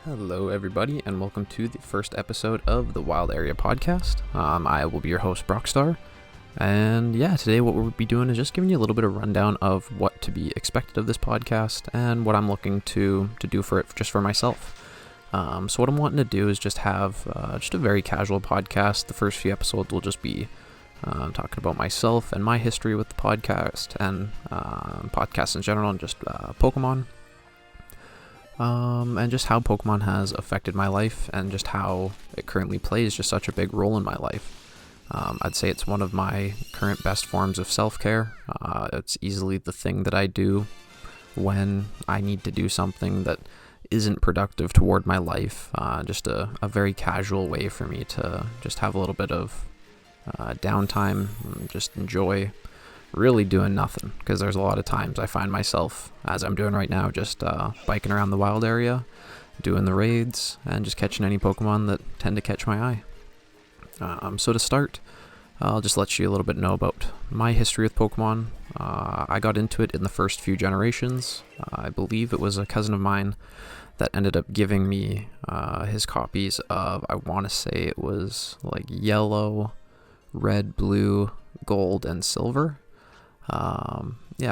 Hello, everybody, and welcome to the first episode of the Wild Area Podcast. I will be your host, Brockstar, and today what we'll be doing is just giving you a little bit of rundown of what to be expected of this podcast and what I'm looking to do for it just for myself. So what I'm wanting to do is just have just a very casual podcast. The first few episodes will just be talking about myself and my history with the podcast and podcasts in general and just Pokemon. And just how Pokemon has affected my life and just how it currently plays just such a big role in my life. I'd say it's one of my current best forms of self-care. It's easily the thing that I do when I need to do something that isn't productive toward my life. Just a very casual way for me to just have a little bit of downtime and just enjoy really doing nothing, because there's a lot of times I find myself, as I'm doing right now, just biking around the wild area, doing the raids, and just catching any Pokemon that tend to catch my eye. So to start, I'll just let you a little bit know about my history with Pokemon. I got into it in the first few generations. I believe it was a cousin of mine that ended up giving me his copies of, I want to say it was like yellow, red, blue, gold, and silver.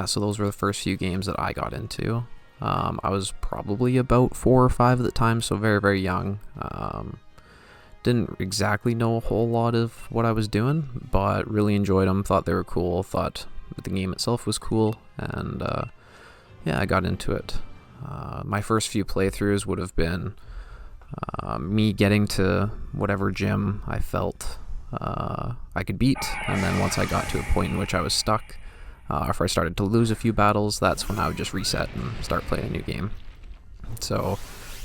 So those were the first few games that I got into. I was probably about 4 or 5 at the time, so very, very young. Didn't exactly know a whole lot of what I was doing, but really enjoyed them, thought they were cool, thought the game itself was cool, and I got into it. My first few playthroughs would have been me getting to whatever gym I felt I could beat, and then once I got to a point in which I was stuck, if I started to lose a few battles, that's when I would just reset and start playing a new game. So,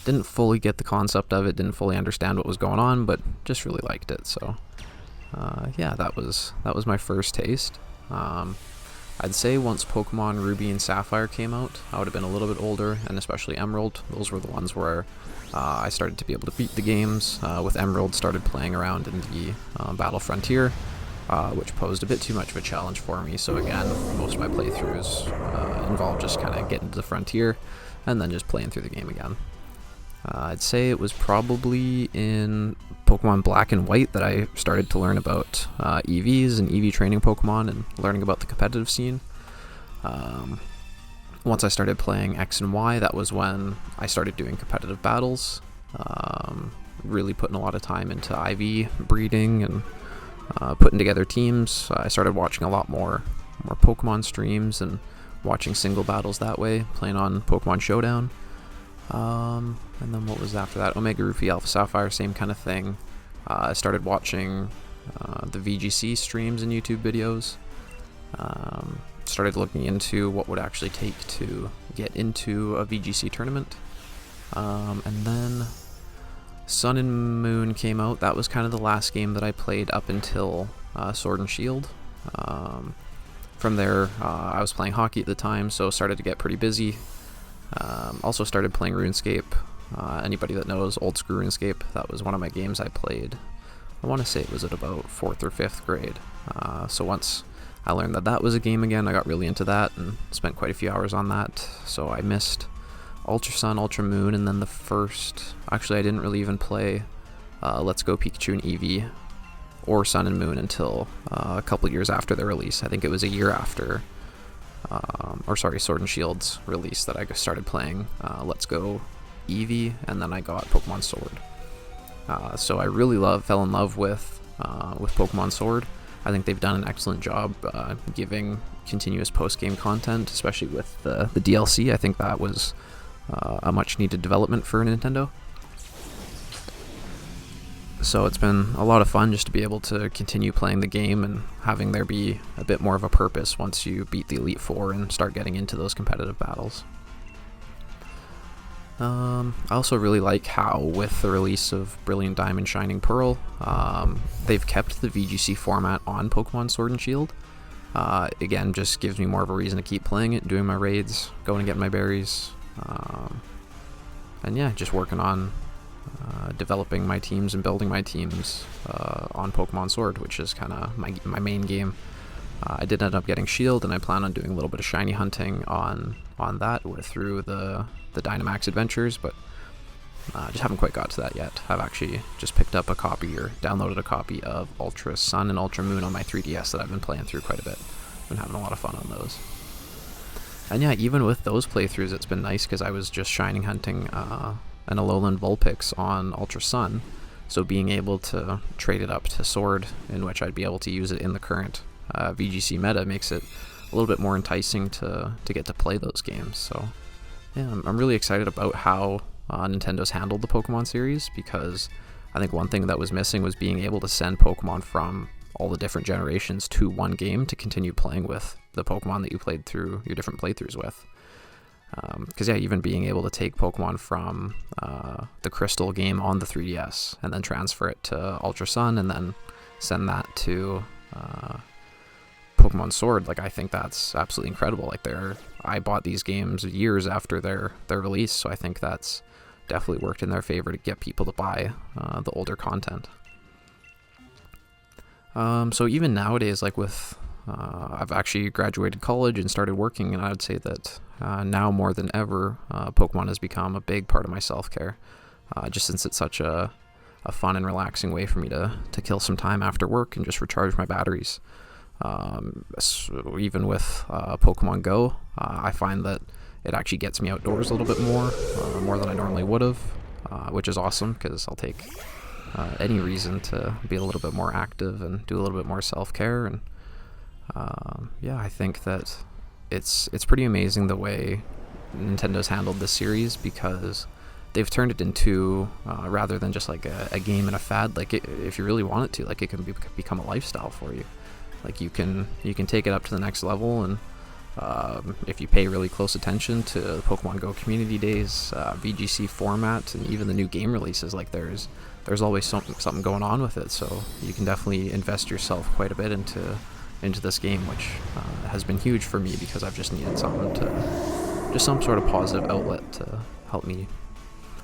didn't fully get the concept of it, didn't fully understand what was going on, but just really liked it. So, that was my first taste. I'd say once Pokemon Ruby and Sapphire came out, I would have been a little bit older, and especially Emerald. Those were the ones where I started to be able to beat the games. With Emerald, started playing around in the Battle Frontier, which posed a bit too much of a challenge for me. So again, most of my playthroughs involved just kind of getting to the frontier and then just playing through the game again. I'd say it was probably in Pokemon Black and White that I started to learn about EVs and EV training Pokemon and learning about the competitive scene. Once I started playing X and Y, that was when I started doing competitive battles, really putting a lot of time into IV breeding and putting together teams. I started watching a lot more Pokemon streams and watching single battles that way, playing on Pokemon Showdown. And then what was after that? Omega Ruby, Alpha Sapphire, same kind of thing. I started watching the VGC streams and YouTube videos. Started looking into what would actually take to get into a VGC tournament. And then Sun and Moon came out. That was kind of the last game that I played up until Sword and Shield. From there, I was playing hockey at the time, so started to get pretty busy. Also started playing RuneScape. Anybody that knows old school RuneScape, that was one of my games I played. I want to say it was at about 4th or 5th grade. So once I learned that was a game again, I got really into that and spent quite a few hours on that. So I missed Ultra Sun, Ultra Moon, and then I didn't really even play Let's Go Pikachu and Eevee or Sun and Moon until a couple years after their release. I think it was a year after, Sword and Shield's release that I started playing Let's Go Eevee, and then I got Pokemon Sword. So I really fell in love with Pokemon Sword. I think they've done an excellent job giving continuous post-game content, especially with the DLC. I think that was a much-needed development for Nintendo. So it's been a lot of fun just to be able to continue playing the game and having there be a bit more of a purpose once you beat the Elite Four and start getting into those competitive battles. I also really like how, with the release of Brilliant Diamond, Shining Pearl, they've kept the VGC format on Pokemon Sword and Shield. Again, just gives me more of a reason to keep playing it, doing my raids, going and getting my berries, just working on developing my teams and building my teams on Pokemon Sword, which is kind of my main game. I did end up getting Shield, and I plan on doing a little bit of shiny hunting on that through the Dynamax Adventures, but Just haven't quite got to that yet. I've actually just picked up a copy or downloaded a copy of Ultra Sun and Ultra Moon on my 3DS that I've been playing through quite a bit. Been having a lot of fun on those. And yeah, even with those playthroughs, it's been nice because I was just shining hunting an Alolan Vulpix on Ultra Sun, so being able to trade it up to Sword, in which I'd be able to use it in the current VGC meta, makes it a little bit more enticing to get to play those games. So yeah, I'm really excited about how Nintendo's handled the Pokemon series, because I think one thing that was missing was being able to send Pokemon from all the different generations to one game to continue playing with the Pokemon that you played through your different playthroughs with. Because yeah, even being able to take Pokemon from the Crystal game on the 3DS and then transfer it to Ultra Sun and then send that to Pokemon Sword, like I think that's absolutely incredible. Like I bought these games years after their release, so I think that's definitely worked in their favor to get people to buy the older content. So even nowadays, like with I've actually graduated college and started working, and I would say that now more than ever, Pokemon has become a big part of my self-care, just since it's such a fun and relaxing way for me to kill some time after work and just recharge my batteries. So even with Pokemon Go, I find that it actually gets me outdoors a little bit more than I normally would have, which is awesome because I'll take any reason to be a little bit more active and do a little bit more self-care. And yeah, I think that it's pretty amazing the way Nintendo's handled this series, because they've turned it into rather than just like a game and a fad. Like if you really want it to, like it can become a lifestyle for you. Like you can take it up to the next level, and if you pay really close attention to the Pokemon Go community days, VGC format, and even the new game releases, like there's always something going on with it. So you can definitely invest yourself quite a bit into this game, which has been huge for me because I've just needed some sort of positive outlet to help me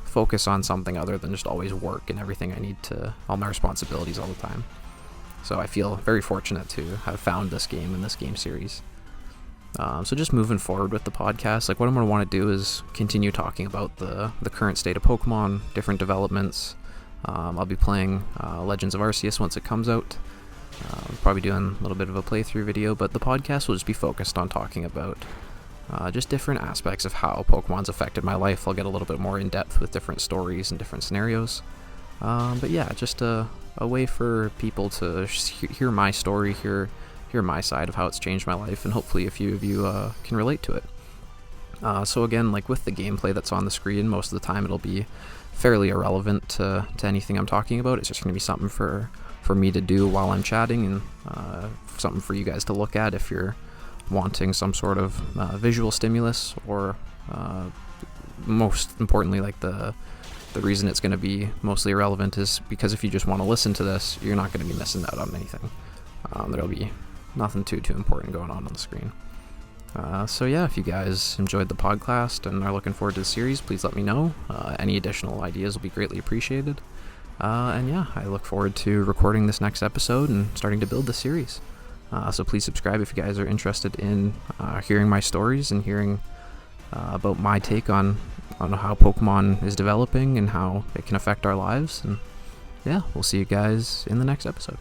focus on something other than just always work and everything I need to, all my responsibilities all the time. So I feel very fortunate to have found this game and this game series. So just moving forward with the podcast, like what I'm going to want to do is continue talking about the current state of Pokemon, different developments. I'll be playing Legends of Arceus once it comes out. Probably doing a little bit of a playthrough video, but the podcast will just be focused on talking about just different aspects of how Pokemon's affected my life. I'll get a little bit more in depth with different stories and different scenarios. But yeah, just a way for people to hear my story, hear my side of how it's changed my life, and hopefully a few of you can relate to it. So again, like with the gameplay that's on the screen, most of the time it'll be fairly irrelevant to anything I'm talking about. It's just going to be something for me to do while I'm chatting, and something for you guys to look at if you're wanting some sort of visual stimulus, or most importantly, like the reason it's going to be mostly irrelevant is because if you just want to listen to this, you're not going to be missing out on anything. There'll be nothing too important going on the screen. So yeah, if you guys enjoyed the podcast and are looking forward to the series, please let me know. Any additional ideas will be greatly appreciated. And yeah, I look forward to recording this next episode and starting to build the series. So please subscribe if you guys are interested in hearing my stories and hearing about my take on how Pokemon is developing and how it can affect our lives. And yeah, we'll see you guys in the next episode.